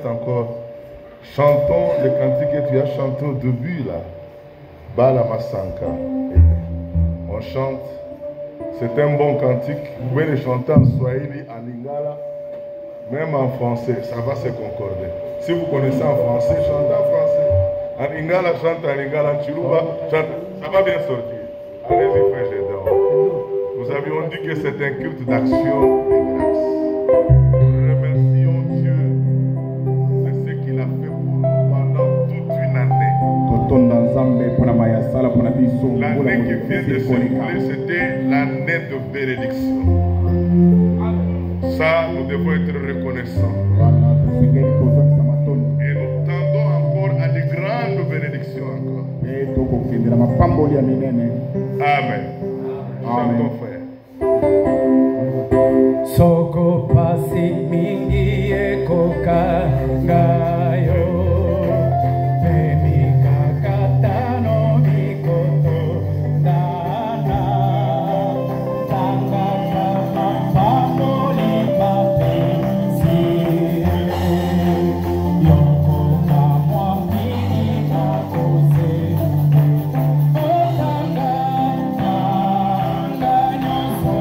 reste encore. Chantons le cantique que tu as chanté au début là. Bala Masanka. On chante. C'est un bon cantique. Vous pouvez le chanter en Swahili, en Lingala, même en français. Ça va se concorder. Si vous connaissez en français, chantez en français. En Lingala, chante en Lingala. En Chiluba, chante. Ça va bien sortir. Allez-y, frère Gédéon. Nous avions dit que c'est un culte d'action et grâce. Nous remercions Dieu de ce qu'il a fait pour nous pendant toute une année. L'année qui vient de s'écouler, c'était l'année de bénédiction. Ça, nous devons être reconnaissants. Et nous tendons encore à de grandes bénédictions encore. Amen. Chantons, frère. Soko pasi mingi ekoka ngayo Emika katano mikoto dana Tanga kama pamoli mapesi Yoko kama mini kakose Otanga tanga nyoso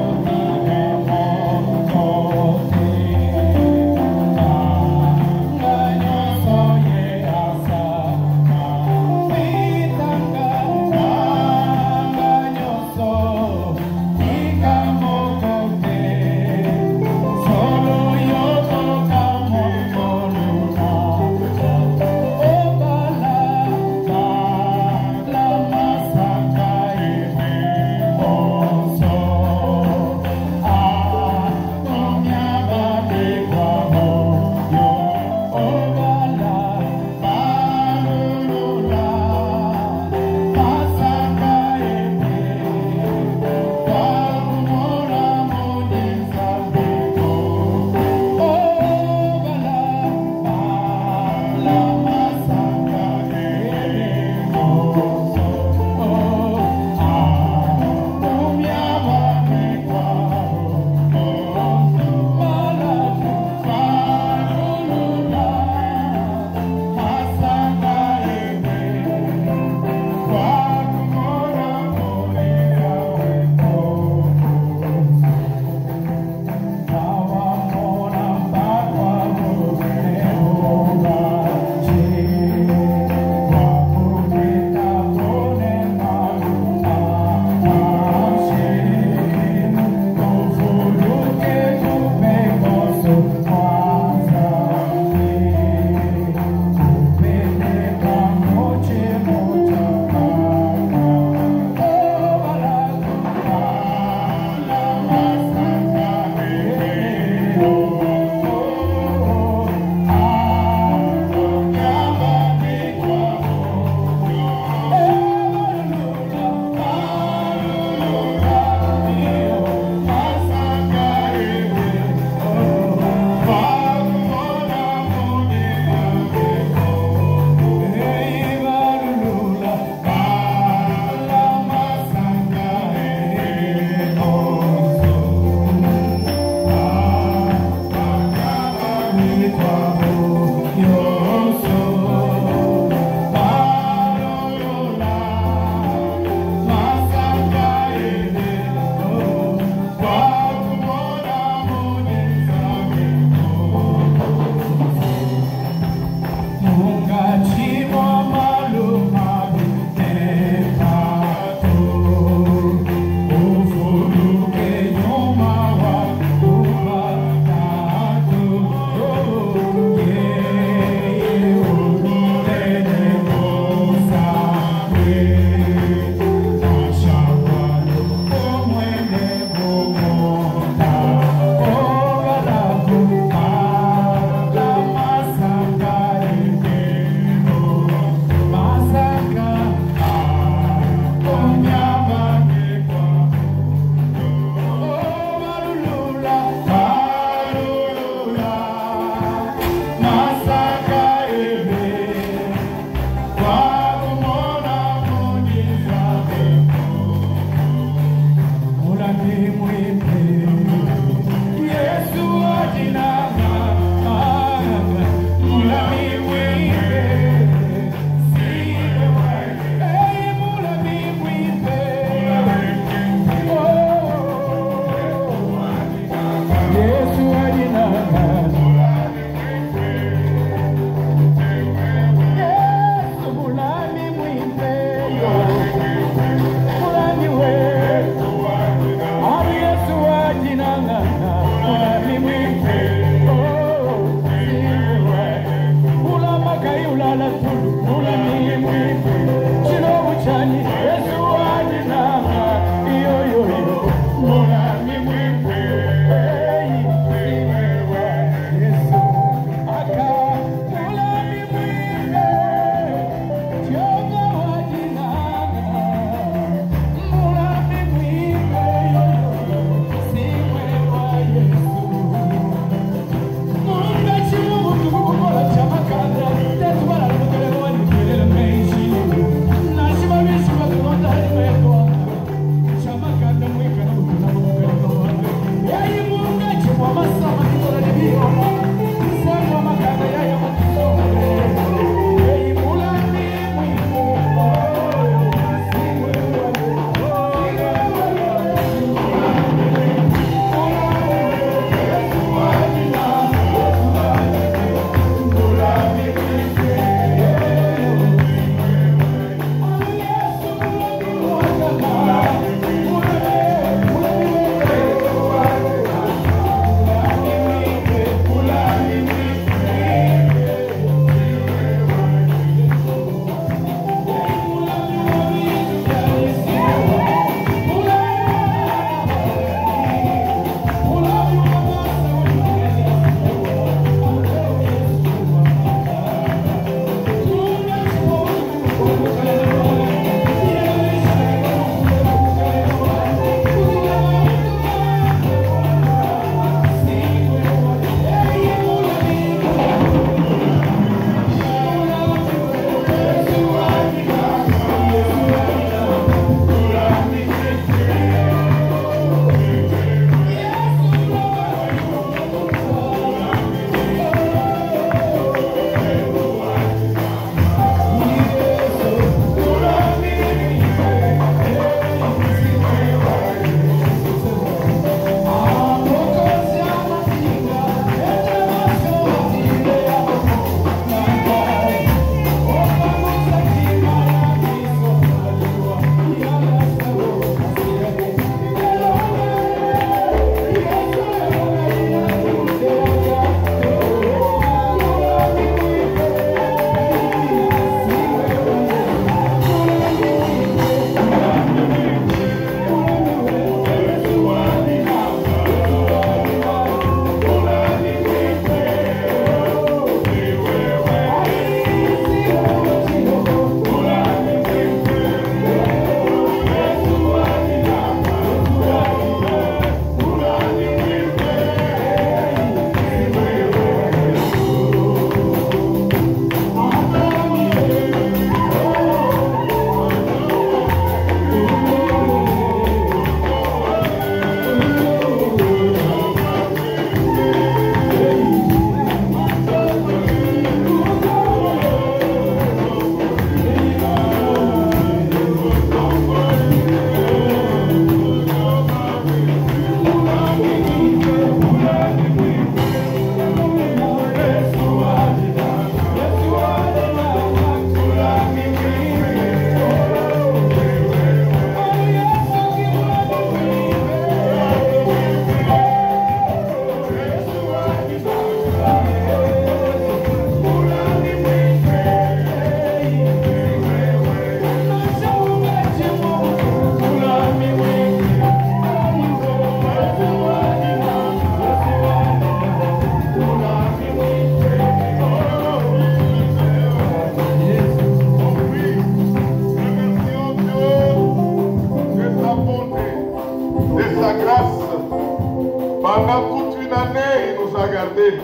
regardez.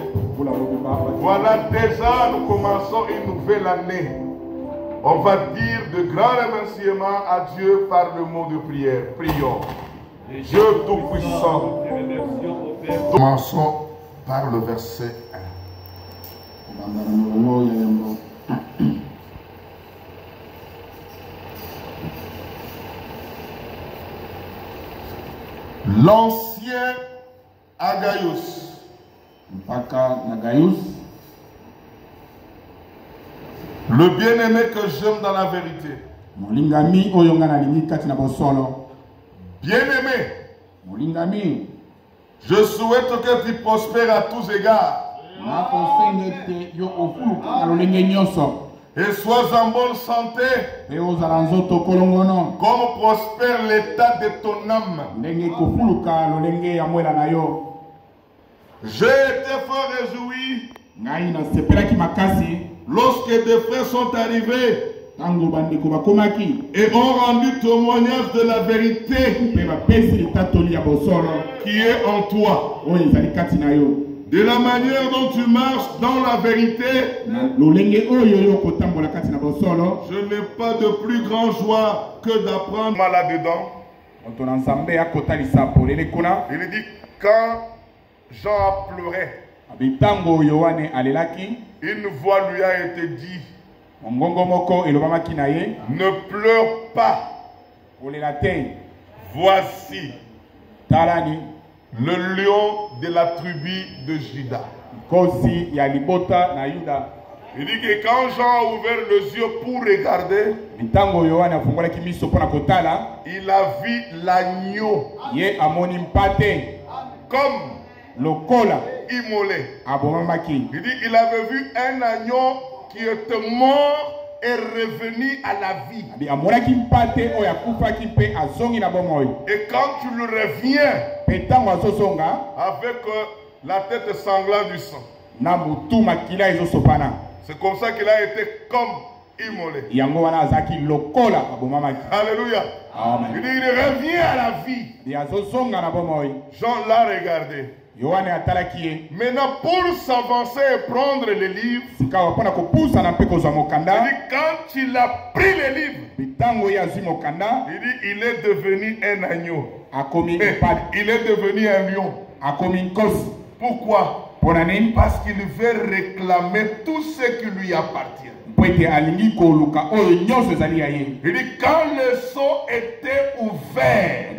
Voilà, déjà nous commençons une nouvelle année. On va dire de grands remerciements à Dieu par le mot de prière. Prions. Dieu Tout-Puissant. Commençons par le verset 1. L'ancien Agaius. Le bien-aimé que j'aime dans la vérité. Bien-aimé, je souhaite que tu prospères à tous égards. Et sois en bonne santé, comme prospère l'état de ton âme. J'ai été fort réjoui lorsque des frères sont arrivés et ont rendu témoignage de la vérité qui est en toi. De la manière dont tu marches dans la vérité, je n'ai pas de plus grande joie que d'apprendre là-dedans. Il dit quand Jean a pleuré, une voix lui a été dit, ne pleure pas. Voici le lion de la tribu de Juda. Il dit que quand Jean a ouvert les yeux pour regarder, il a vu l'agneau comme immolé. Il dit qu'il avait vu un agneau qui était mort et revenu à la vie. Et quand tu le reviens avec la tête sanglante du sang, c'est comme ça qu'il a été comme immolé. Alléluia. Amen. Il dit il revient à la vie. Jean l'a regardé. Maintenant, pour s'avancer et prendre les livres, il dit quand il a pris les livres, il dit il est devenu un agneau. Il est devenu un lion. Pourquoi? Parce qu'il veut réclamer tout ce qui lui appartient. Il dit quand le sceau était ouvert,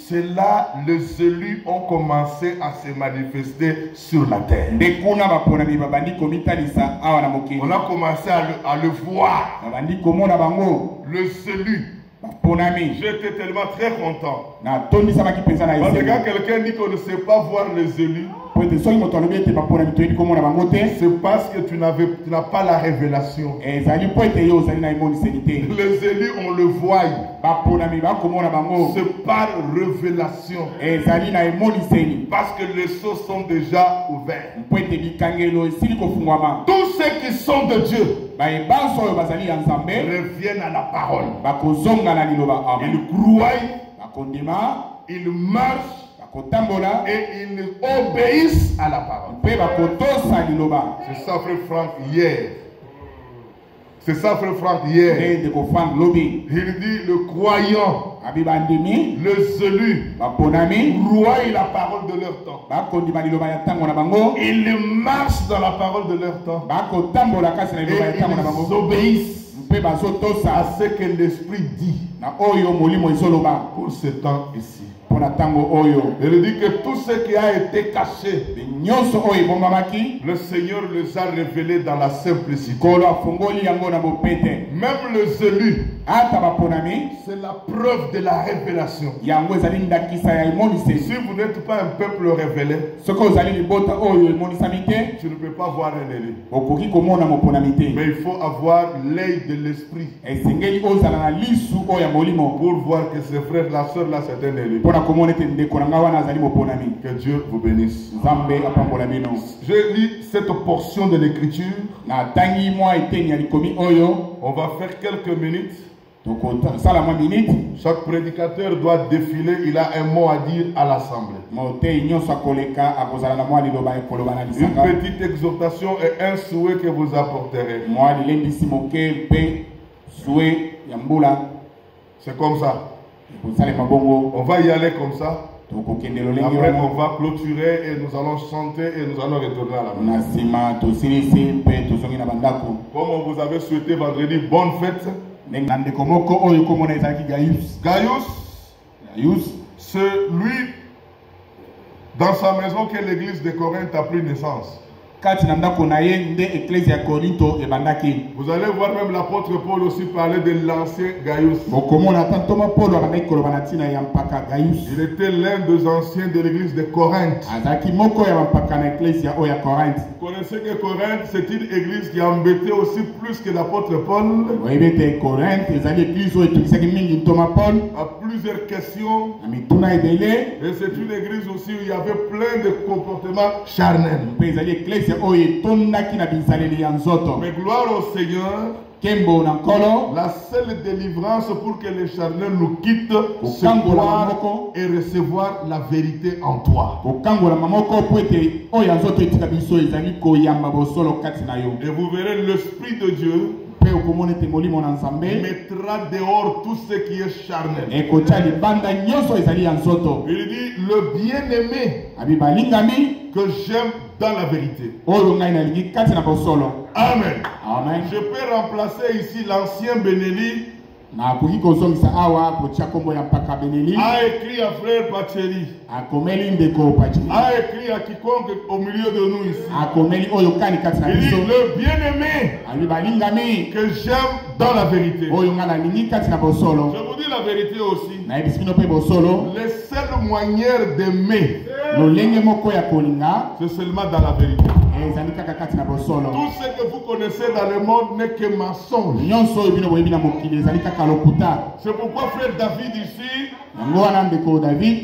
c'est là les élus ont commencé à se manifester sur la terre. On a commencé à le voir. Les élus. J'étais tellement très content. Parce que quand quelqu'un dit qu'on ne sait pas voir les élus, c'est parce que tu n'as pas la révélation. Les élus, on le voit. C'est par révélation. Parce que les choses sont déjà ouvertes. Tous ceux qui sont de Dieu reviennent à la parole. Ils croient, ils marchent et ils obéissent à la parole. C'est ça, frère Franck, hier. C'est ça, frère Franck, hier. Il dit le croyant, les élus, croient la parole de leur temps. Ils marchent dans la parole de leur temps. Et ils obéissent à ce que l'Esprit dit pour ce temps ici. Il dit que tout ce qui a été caché, le Seigneur les a révélés dans la simplicité. Même les élus, c'est la preuve de la révélation. Si vous n'êtes pas un peuple révélé, tu ne peux pas voir un élu. Mais il faut avoir l'œil de l'esprit pour voir que ces frères, la soeur là, c'est un élu. Que Dieu vous bénisse. Je lis cette portion de l'écriture. On va faire quelques minutes. Chaque prédicateur doit défiler, il a un mot à dire à l'assemblée. Une petite exhortation et un souhait que vous apporterez. C'est comme ça. On va y aller comme ça. Après, on va clôturer et nous allons chanter et nous allons retourner à la maison. Comme on vous avait souhaité vendredi, bonne fête. Gaius, c'est lui, dans sa maison, que l'église de Corinthe a pris naissance. Vous allez voir même l'apôtre Paul aussi parler de l'ancien Gaius. Il était l'un des anciens de l'église de Corinthe. Vous connaissez que Corinthe, c'est une église qui a embêté aussi plus que l'apôtre Paul. À plusieurs questions. Et c'est une église aussi où il y avait plein de comportements charnels. Mais gloire au Seigneur, la seule délivrance pour que les charnels nous quittent, c'est croire et recevoir la vérité en toi. Et vous verrez l'Esprit de Dieu mettra dehors tout ce qui est charnel. Il dit le bien-aimé que j'aime dans la vérité. Amen. Amen. Je peux remplacer ici l'ancien Benelli. A écrit à frère Pacheli. A écrit à quiconque au milieu de nous ici. Il dit le bien-aimé que j'aime dans la vérité. Je vous dis la vérité aussi. Les seules manières d'aimer, c'est seulement dans la vérité. Tout ce que vous connaissez dans le monde n'est que mensonge. C'est pourquoi frère David ici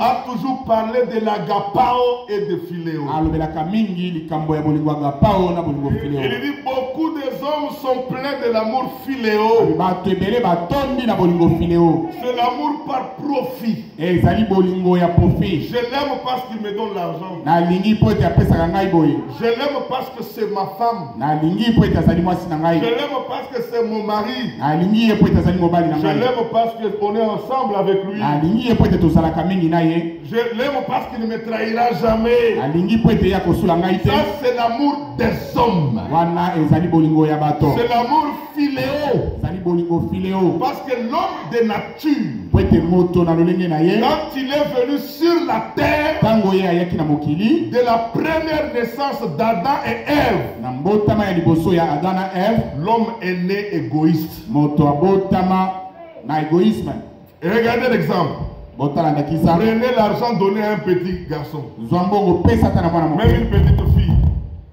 a toujours parlé de l'agapao et de philéo. Il dit beaucoup des hommes sont pleins de l'amour philéo. C'est l'amour par profit. Je l'aime parce qu'il me donne l'argent. Je l'aime parce que c'est ma femme. Je l'aime parce que c'est mon mari. Je l'aime parce qu'on est ensemble avec lui. Je l'aime parce qu'il ne me trahira jamais. Ça, c'est l'amour des hommes. C'est l'amour philéo. Parce que l'homme de nature, quand il est venu sur la terre, de la première naissance d'Adam et Ève, l'homme est né égoïste. Et regardez l'exemple. Prenez l'argent, donnez à un petit garçon, même une petite fille.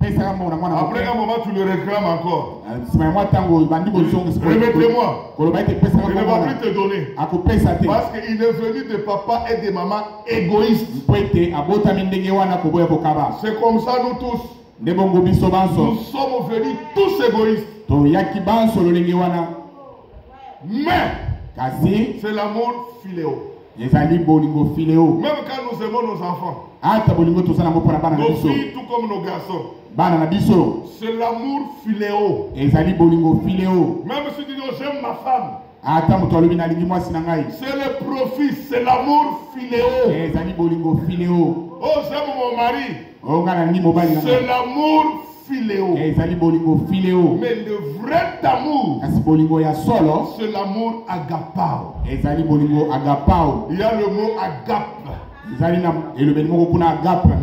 Après un moment, tu le réclames encore. Remettez-moi. Il ne va plus te donner. Parce qu'il est venu de papa et de maman égoïstes. C'est comme ça nous tous. Nous sommes venus tous égoïstes. Mais c'est l'amour philéo. Même quand nous aimons nos enfants, nos filles tout comme nos garçons, c'est l'amour philéo. Même si tu dis j'aime ma femme, c'est le profit, c'est l'amour philéo. Oh, j'aime mon mari, c'est l'amour philéo. Mais le vrai amour, c'est l'amour agapao. Il y a le mot agape.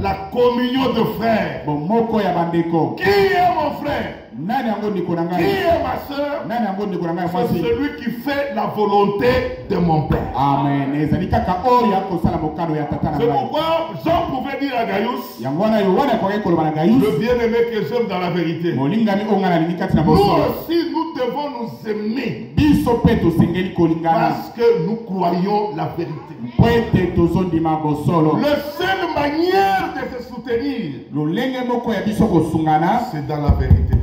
La communion de frères. Qui est mon frère? Qui est ma soeur? C'est celui qui fait la volonté de mon Père. Amen. C'est pourquoi Jean pouvait dire à Gaius, le bien-aimé que j'aime dans la vérité. Nous aussi, nous devons nous aimer. Parce que nous croyons la vérité. La seule manière de se soutenir, c'est dans la vérité.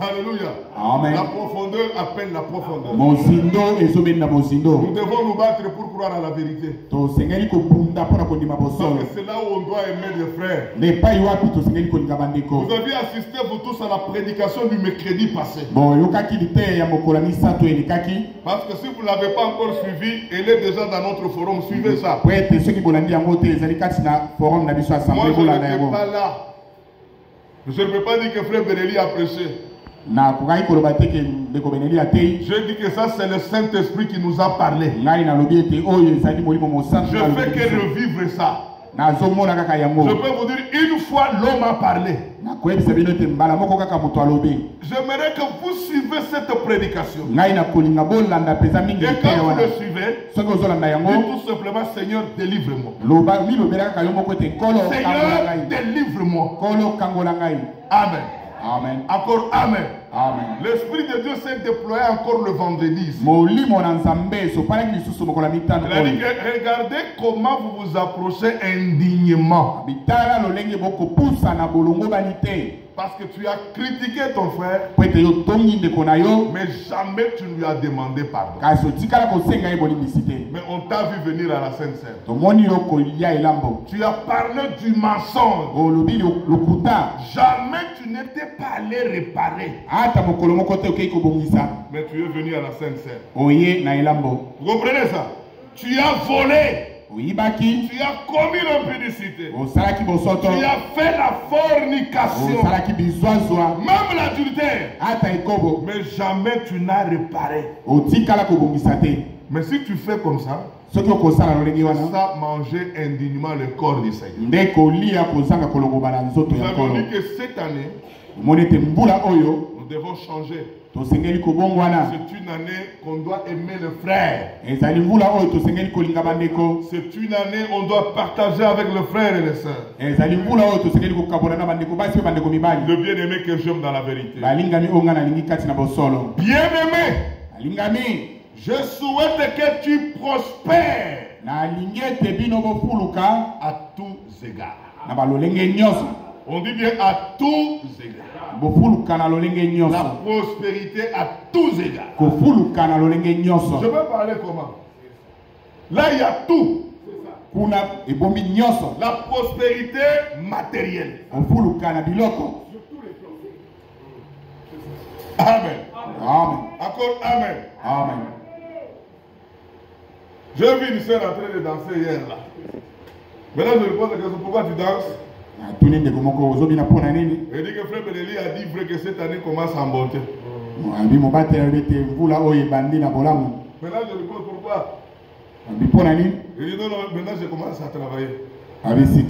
Alléluia. Amen. La profondeur appelle la profondeur. Mozindo ezobenda mozindo. Nous devons nous battre pour croire à la vérité. Tosengeli kobunda pona kondima bosolo. C'est là où on doit aimer les frères. Ne pas iwapi tosengeli kolinga bandeko. Vous avez assisté vous tous à la prédication du mercredi passé. Bon yokaki lite ya mokolami sato elikaki. Parce que si vous ne l'avez pas encore suivi, elle est déjà dans notre forum. Suivez ça. Ouais, ceux qui bolandi yango te ezali kati na forum na biso assemblée bolanda yango. Moi je n'étais pas là. Je ne peux pas dire que frère Benelli a prêché. Je dis que ça c'est le Saint-Esprit qui nous a parlé. Je fais que revivre ça. Je peux vous dire, une fois l'homme a parlé. J'aimerais que vous suivez cette prédication. Et quand vous le suivez, dites tout simplement, Seigneur, délivre-moi. Seigneur, délivre-moi. Amen. Amen. Encore Amen. Amen. L'Esprit de Dieu s'est déployé encore le vendredi. Il a dit que regardez comment vous vous approchez indignement. Parce que tu as critiqué ton frère, mais jamais tu lui as demandé pardon. Mais on t'a vu venir à la Sainte-Seine. Tu as parlé du mensonge. Jamais tu n'étais pas allé réparer. Mais tu es venu à la Sainte-Seine. Vous comprenez ça? Tu as volé. Tu as commis l'impudicité. Tu as fait la fornication. Même l'adultère. Mais jamais tu n'as réparé. Mais si tu fais comme ça, ça manger indignement le corps du Seigneur. Nous avons dit que cette année, nous devons changer. C'est une année qu'on doit aimer le frère. C'est une année où on doit partager avec le frère et les sœurs. Le bien-aimé que j'aime dans la vérité. Bien-aimé, je souhaite que tu prospères à tous égards. On dit bien à tous égards. La prospérité à tous égards. Je veux parler comment? Là, il y a tout. La prospérité matérielle. Amen. Amen. Encore Amen. Amen. J'ai vu une sœur en train de danser hier là. Maintenant, je lui pose la question, pourquoi tu danses? Elle dit que frère Benelli a dit vrai que cette année commence en bonté. Maintenant, je lui pose pourquoi? Il dit non, maintenant je commence à travailler. Elle dit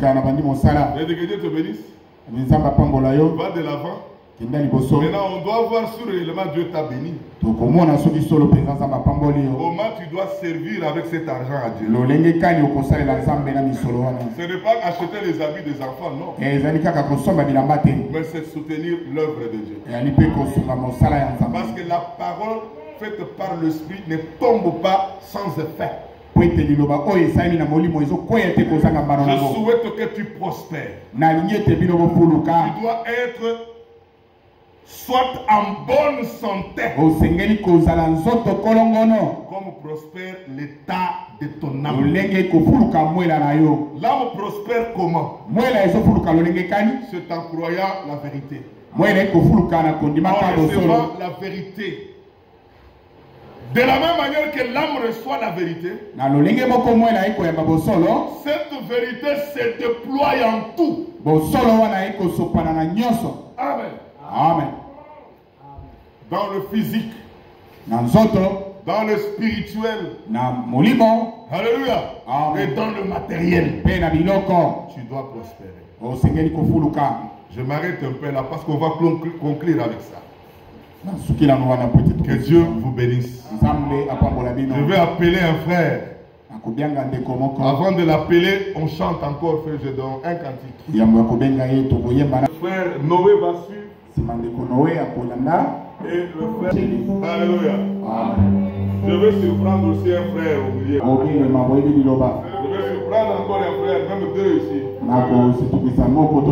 que Dieu te bénisse. Va de l'avant. Maintenant, on doit voir si réellement Dieu t'a béni. Comment tu dois servir avec cet argent à Dieu. Ce n'est pas acheter les habits des enfants, non. Mais c'est soutenir l'œuvre de Dieu. Parce que la parole faite par l'Esprit ne tombe pas sans effet. Je souhaite que tu prospères. Tu dois être soit en bonne santé, comme prospère l'état de ton âme. L'âme prospère comment? C'est en croyant la vérité, en recevant la vérité. De la même manière que l'âme reçoit la vérité, cette vérité se déploie en tout. Amen. Amen. Dans le physique, dans le spirituel, alléluia, et dans le matériel, tu dois prospérer. Je m'arrête un peu là parce qu'on va conclure avec ça. Que Dieu vous bénisse. Je vais appeler un frère. Avant de l'appeler, on chante encore, frère Gédon, un cantique. Frère Noé va suivre. Et le frère, alléluia. Je vais surprendre aussi un frère au milieu. Je vais surprendre encore un frère, même deux ici. Je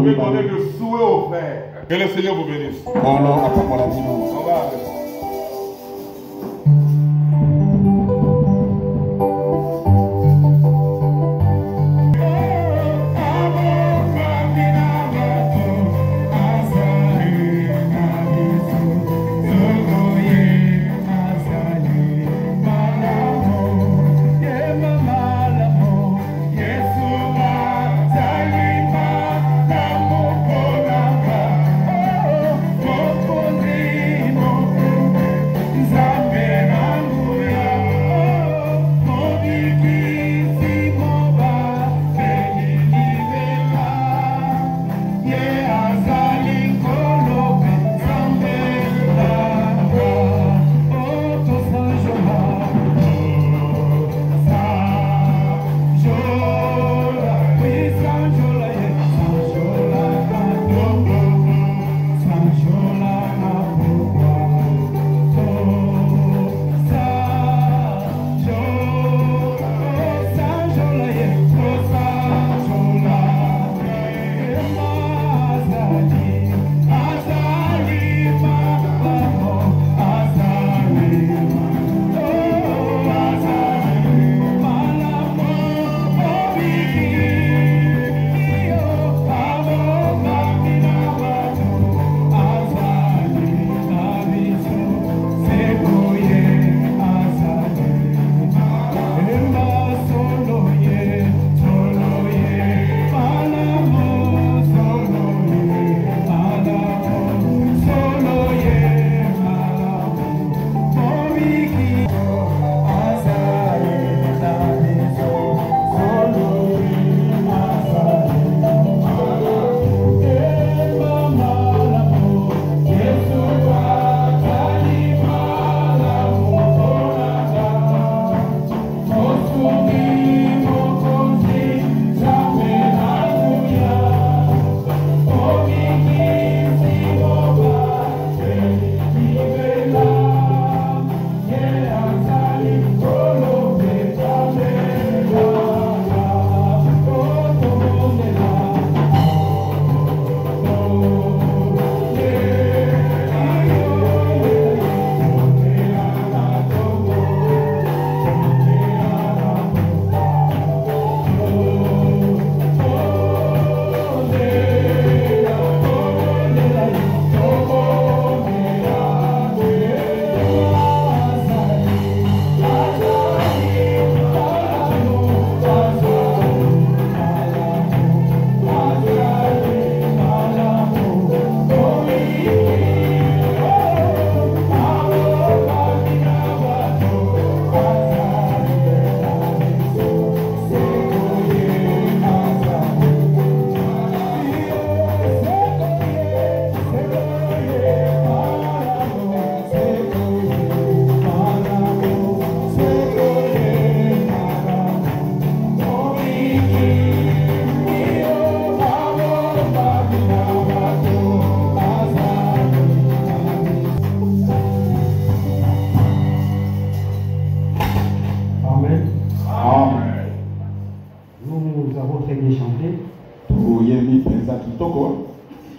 vais donner le souhait au frère. Que le Seigneur vous bénisse. Nkolo apambola bino. On va avec.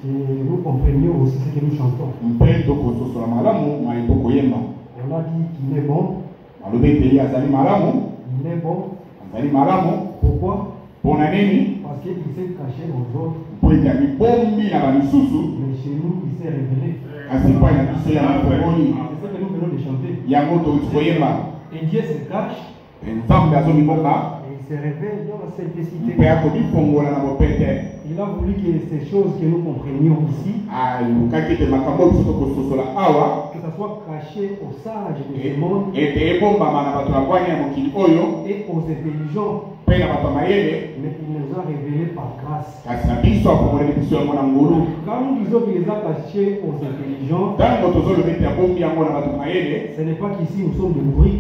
nous comprenions aussi ce que nous chantons. On a dit qu'il est bon. Il est bon. Pourquoi? Parce qu'il s'est caché aux autres. Mais chez nous, il s'est révélé. C'est ce que nous venons de chanter. Et Dieu se cache. Et il se révèle dans la simplicité. Il a voulu que ces choses que nous comprenions ici, que ça soit caché aux sages de ce monde et aux intelligents. Mais il nous a révélé par grâce. Quand nous disons qu'il les a cachés aux intelligents, ce n'est pas qu'ici nous sommes de bruit.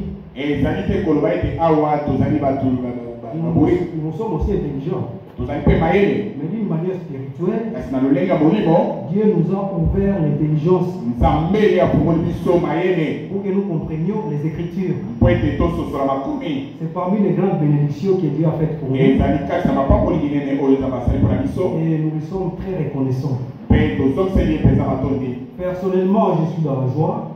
Nous sommes aussi intelligents. Mais d'une manière spirituelle, Dieu nous a ouvert l'intelligence pour que nous comprenions les Écritures. C'est parmi les grandes bénédictions que Dieu a faites pour nous. Et nous lui sommes très reconnaissants. Personnellement, je suis dans la joie.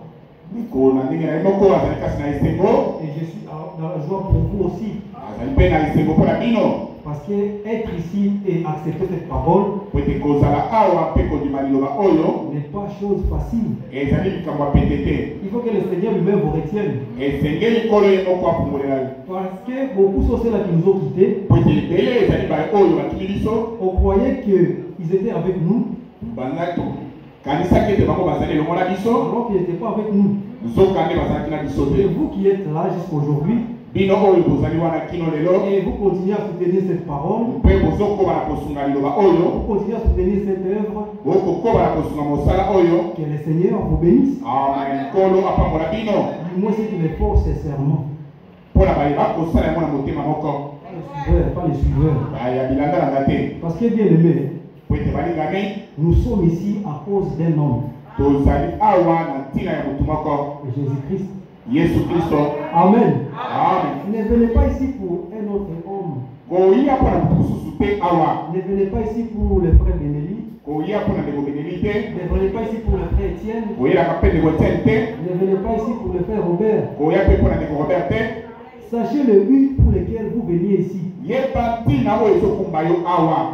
Et je suis dans la joie pour vous aussi. Parce que être ici et accepter cette parole n'est pas chose facile. Il faut que le Seigneur lui-même vous retienne. Parce que beaucoup sont ceux-là qui nous ont quittés. On croyait qu'ils étaient avec nous. Alors qu'ils n'étaient pas avec nous. Et vous qui êtes là jusqu'aujourd'hui, et vous continuez à soutenir cette parole, vous continuez à soutenir cette œuvre, que le Seigneur vous bénisse. Moi, c'est qu'il est fort sincèrement. Pas les suiveurs. Parce que bien aimé, nous sommes ici à cause d'un homme. Jésus-Christ. Amen. Ne venez pas ici pour un autre homme. Ne venez pas ici pour le frère Benelli. Ne venez pas ici pour le frère Étienne. Ne venez pas ici pour le frère Robert. Sachez le but pour lequel vous veniez ici.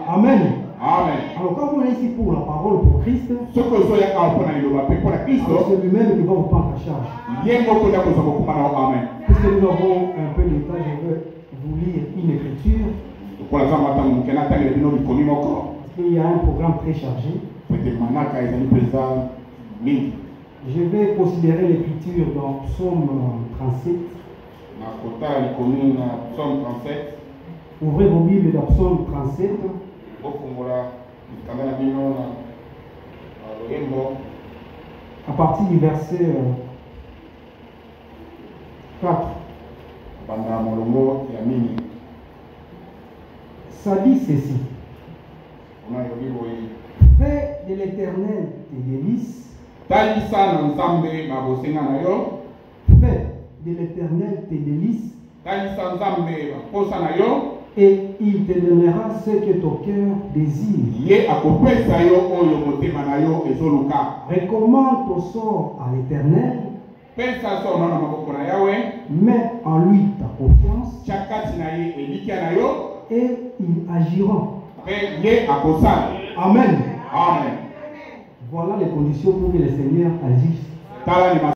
Amen. Amen. Alors quand vous venez ici pour la parole pour Christ, c'est lui-même qui va vous prendre en charge. Puisque nous avons un peu de temps, je veux vous lire une écriture. Il y a un programme très chargé. Je vais considérer l'écriture dans Psaume 37. Ouvrez vos Bibles dans Psaume 37. À partir du verset 4. Ça dit ceci. Fais de l'Éternel tes délices. Fais de l'Éternel tes délices. Et il te donnera ce que ton cœur désire. Recommande ton sort à l'Éternel. Mets en lui ta confiance. Et ils agiront. Amen. Voilà les conditions pour que le Seigneur agisse.